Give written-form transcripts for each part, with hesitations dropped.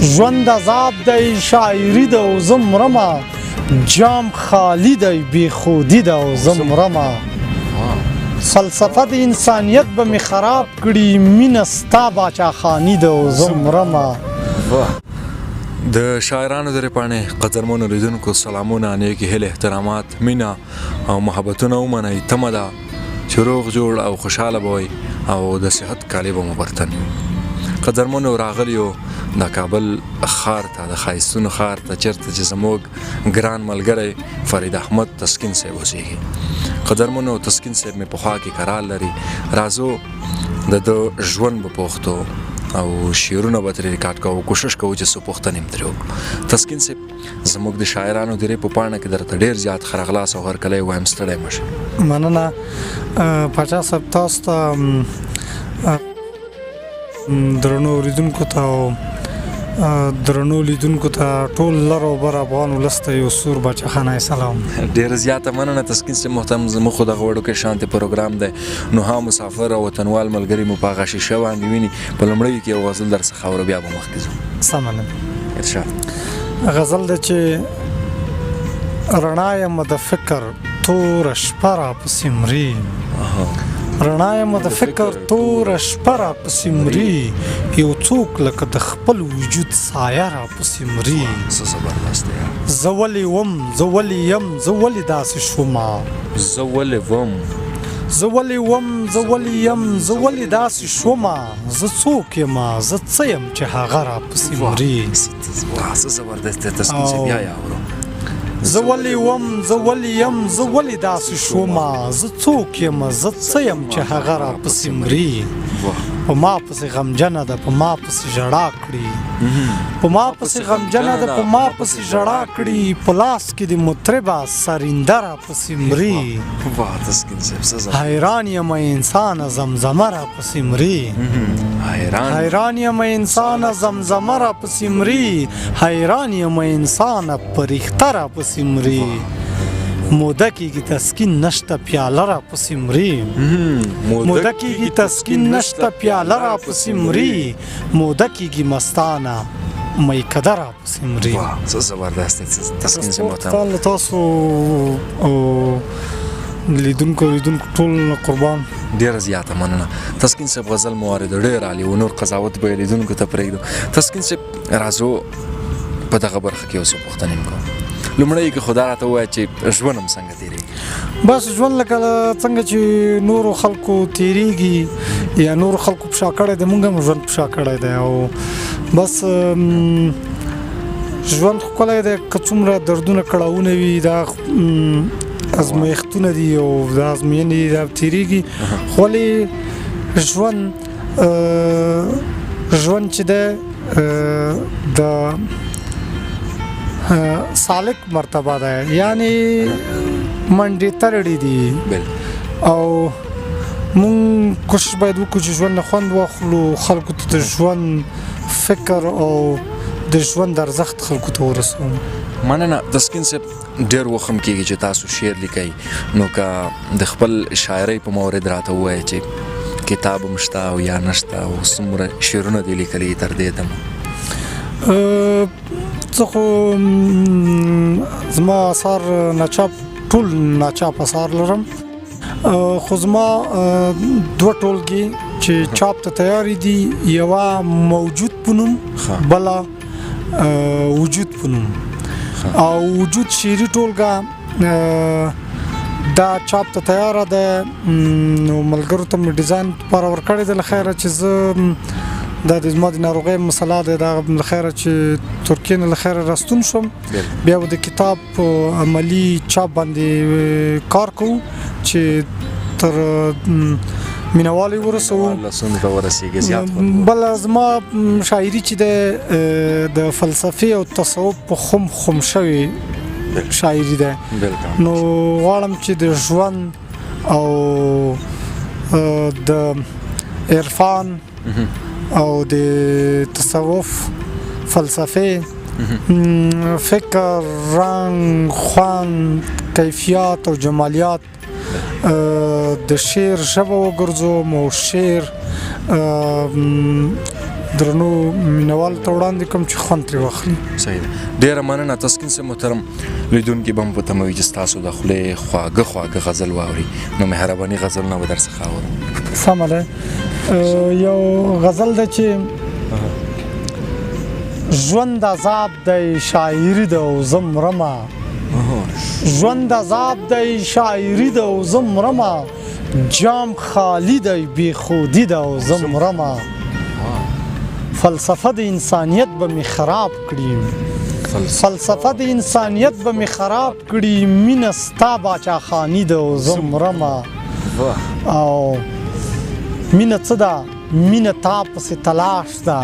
ژوند عذاب دی شاعري ده او زه مرمه جام خالی دی بې خودي ده او زه مرمه فلسفه د انسانیت به مې خراب کړي مینه ستا باچاخاني ده او زه مرمه د شاعرانو درې پاڼې قدرمنو لیدونکو سلامونه نیکې هیلې احترامات مینه او محبتونه ومنئ تمه ده چې روغ جوړ او خوشحاله به وئ او د صحت کالي به مو برتن قدرمنو راغلیو د کابل ښار ته د ښایستونو ښار ته چېرته چې زموږ ګران ملګری فرید احمد تسکین صاحب اوسېږي قدرمنو تسکین صاحب مې پخوا کې کرال لري راځو د ده ژوند به پوښتو او شعرونه به ترې ریکارډ کوو کوشش کوو چې څه پوښتنې هم ترې وکړو تسکین صاحب زموږ د شاعرانو درې په پاڼه کې درته ډېر زیات ښه راغلاست او هرکلی وایم ستړی مه شئ مننه پاچا صاحب تاسو ته درنو اوریدونکو ته او درنو لیدونکو ته ټول لر او بر افغان ولس ته یو سور باچاخانه سلام ډېره زیاته مننه تسکین صاحب محترم زموږ خو دغه وړوکی شانتې پروګرام دی نو ها مسافر او وطنوال ملګري مو په هغه شیشه باندې ویني په لومړیو کې یو غزل درڅخه اورو بیا به مخکې ځو سمه ده ارشاد غزل ده چې رڼا یم د فکر توره شپه راپسې مري رڼا یم د فکر توره شپه راپسې مري یو څوک لکه د خپل وجود سایه راپسې مري څه زبردست دی زه ولې وم زه ولې یم زه ولې داسې شومه زه ولې وم زه ولې وم زه ولې یم زه ولې داسې شومه زه څوک یم زه څه یم چې هغه راپسې مري څه زبردست دی تسکین صاحب بیا یې اورو زه ولې وم زه ولې یم زه ولې داسې شومه زه څوک یم زه څه یم چې هغه راپسې مري په ما پسې غمجنه ده په ما پسې ژړا کړي په ما پسې غمجنه ده په ما پسې ژړا کړي په لاس کې د مطربه سرینده راپسې مري واه تسکین صاحب څه زبردست حیران یم انسانه زمزمه راپسې مري حیران یم انسانه زمزمه راپسې مري حیران یم انسانه پریخته راپسې مري موده کېږي تسکین نشته پیاله راپسې مري موده کېږي تسکین نشته پیاله راپسې مري موده کېږي مستانه میکده راپسې مري څه زبردست دی تسکین صاحب محترم تاسو لیدونکو ټول قربان ډېره زیاته مننه تسکین صاحب غزل مو اورېدو ډېر عالي و نور قضاوت به یې لیدونکو ته پرېږدو تسکین صاحب راځو په دغه برخه کې یو څه پوښتنې هم کوو لومړی کې خو دا راته ووایه چې ژوند هم څنګه تېرېږي بس ژوند لکه څنګه چې نورو خلکو تېرېږي یا نورو خلکو په شا کړی دی مونږ هم ژوند په شا کړی دی او بس ژوند ښکلی دی که څومره دردونه کړاوونه وي دا ازمایښتونه دي او دا ازموینې دا تېرېږي خو ولې ژوند چې دی د سالک مرتبه ده یعنی منډې ترړې دي او مونږ کوشش باید وکړو چې ژوند نه خوند واخلو خلکو ته د ژوند فکر او د ژوند ارزښت خلکو ته ورسوو مننه تسکین صاحب ډېر وخت هم کېږي چې تاسو شعر لیکئ نو که د خپل شاعرۍ په مورد راته ووایئ چې کتاب هم شته او یا نشته او څومره شعرونه دې لیکلي تر دې دمه زه خو زما اثار ناچاپ ټول ناچاپ اثار لرم خو زما دوه ټولګې چې چاپ ته تیارې دي یوه موجود په نوم بله وجود په نوم او وجود شعري ټولګه دا چاپ ته تیاره ده نو ملګرو ته مې ډیزاین لپاره ورکړې ده له خیره چې زه دا د زما د ناروغۍ مسله ده دا له خیره چې ترکیې نه له خیره راستون شم بیا به د کتاب په عملي چاپ باندې کار کوو چې تر مینوالي ورسوو بله زما شاعري چې د فلسفې او تصوف په خم شوې شاعري ده نو غواړم چې د ژوند او د عرفان او د تصوف فلسفه فکر رنگ خوان کیفیات او جمالیات د شعر ژبه وګرځوم او شعر درنو مینوال ته وړاندې کوم چې خوند ترې واخلي. صحیح ده. ډېره مننه تسکین صاحب محترم لیدونکي به هم په تمه وي چې ستاسو د خولې خواږه غزل واوري، نو مهرباني غزلونه به درڅخه اورو. سمه ده. یو غزل ده چې ژوند عذاب دی شاعري ده او زه مرمه، ژوند عذاب دی شاعري ده او زه مرمه، جام خالی دی بې خودي ده او زه مرمه، فلسفه د انسانیت به مې خراب کړي، فلسفه د انسانیت به مې خراب کړي، مینه ستا باچا خاني ده او زه مرمه. او مینه څه ده؟ مینه تا پسې تلاش ده،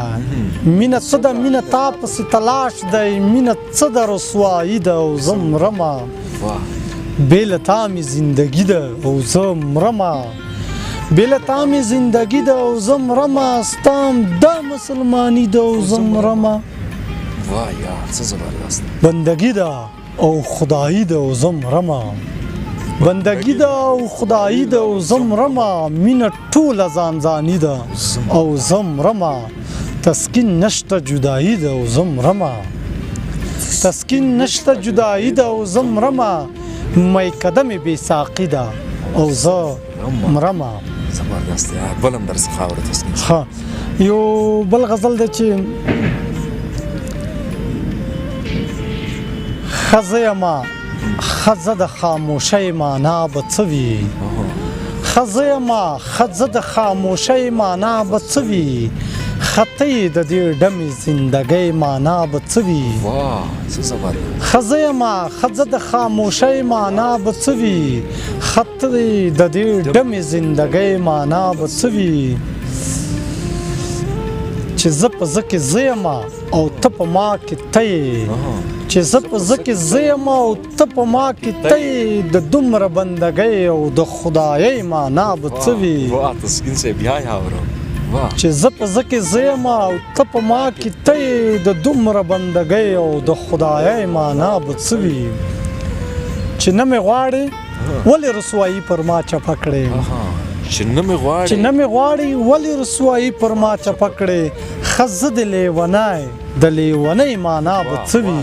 مینه څه ده؟ مینه تا پسې تلاش دی، مینه څه ده؟ رسوایي ده او زه مرمه، بې له تا مې زندګي ده او زه مرمه، بې له تا مې زندګي ده او زه مرمه، ستا همدا مسلماني ده او زه مرمه، بندګي ده او خدایي ده او زه مرمه، بندګي ده او خدایي ده او زه مرمه، مینه ټوله ځانځاني ده او زه مرمه، تسکین نشته جدایي ده او زه مرمه، تسکین نشته جدایي ده او زه مرمه، میکده مې بې ساقي ده او زه مرمه. زبردست یار. بل هم درڅخه اورو تسکین. ښه، یو بل غزل ده چې ښځه یمه ښځه د خاموشۍ معنا به څه وي، ښځه یمه ښځه د خاموشۍ معنا به څه وي، خطۍ د دې ډمې زندګۍ معنا به څه وي، ښځه یمه ښځه د خاموشۍ معنا به څه وي، خطۍ د دې ډمې زندګۍ معنا به څه وي، چې زه په زه کې زه یمه او ته په ما کې ته یې، چې زه په زه کې زه یمه او ته په ما کې ته یې، د دومره بندګۍ او د خدایۍ معنا به څه وي، چې زه په زه کې زه یمه او ته په ما کې ته یې، د دومره بندګۍ او د خدایۍ معنا به څه وي، چې نه مې غواړې ولې رسوایي پر ما چپه کړې، چې نه مې غواړې ولې رسوایي پر ما چپه کړې، ښځه د لیونی د لیونۍ معنا به څه وي،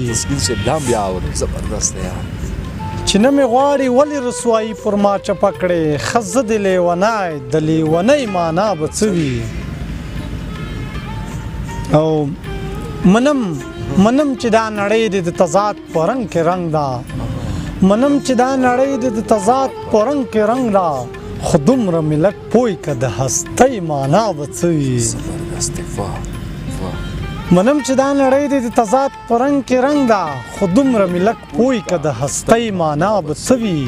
چې نه مې غواړې ولې رسوایي پر ما چپه کړې، ښځه د لیونی د لیونۍ معنا به څه وي، او منم چې دا نړۍ د تضاد په رنګ کې رنګ ده، منم چې دا نړۍ د تضاد په رنګ کې رنګ ده، خو دومره ملک پوی که د هستۍ معنا به څه وي، منم چې دا نړۍ د تضاد په رنګ کې رنګ ده، خو دومره ملک پوی که د هستۍ معنا به څه وي،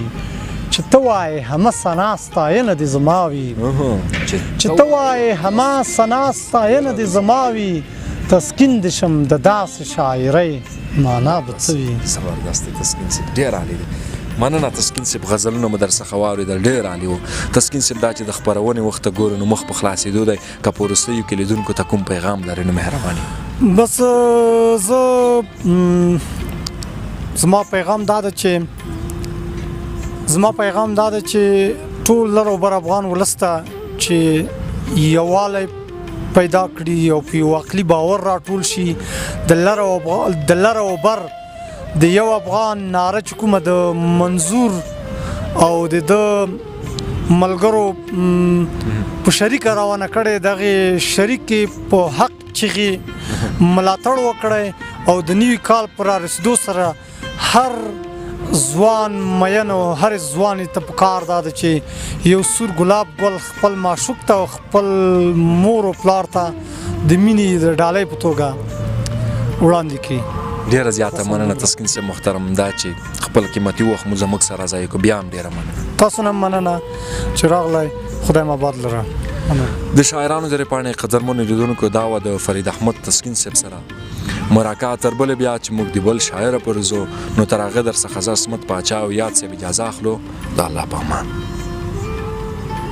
چې ته وایې همه ثنا ستاینه دې زما وي، چې ته وایې همه ثنا ستاینه دې زما وي، تسکین دې شم د داسې شاعرۍ معنا به څه وي. زبردست دی تسکین صاحب، ډېر عالي دی. مننه تسکین صاحب، غزلونه مو درڅخه واورېدل، ډېر عالي وو. تسکین صاحب دا چې د خپرونې وخت ته ګورو نو مخ په خلاصېدو دی، که په وروستیو کې لیدونکو ته کوم پیغام لرئ نو مهرباني. بس زه زما پیغام دا ده چې ټول لر او بر افغان ولس ته چې یووالی پیدا کړي او په یو عقلي باور راټول شي، د لر او بر د یو افغان ناره چې کومه د منظور او د ملګرو په شریکه روانه کړې، دغې شریکې په حق چغې ملاتړ وکړی، او د نوي کال په رارسېدو سره هر ځوان مین او هر ځوانې ته پکار دا ده چې یو سور ګلاب ګل خپل معشوق ته او خپل مور او پلار ته د مینې د ډالۍ په توګه وړاندې کړي. ډېره زیاته مننه تسکین صاحب محترم، دا چې خپل قیمتي وخت مو زموږ سره ضایع کړو، بیا هم ډېره مننه. تاسو نه مننه چې راغلی، خدای مو آباد لره. د شاعرانو د رپاڼې قدرمنو لیدونکو، دا وه د فرید احمد تسکین صاحب سره مراکه تر بلې بیا چې موږ د بل شاعره پر ځو، نو تر هغه درڅخه زه عصمت پاچا او یاد صاحب اجازه اخلو. د الله په امان.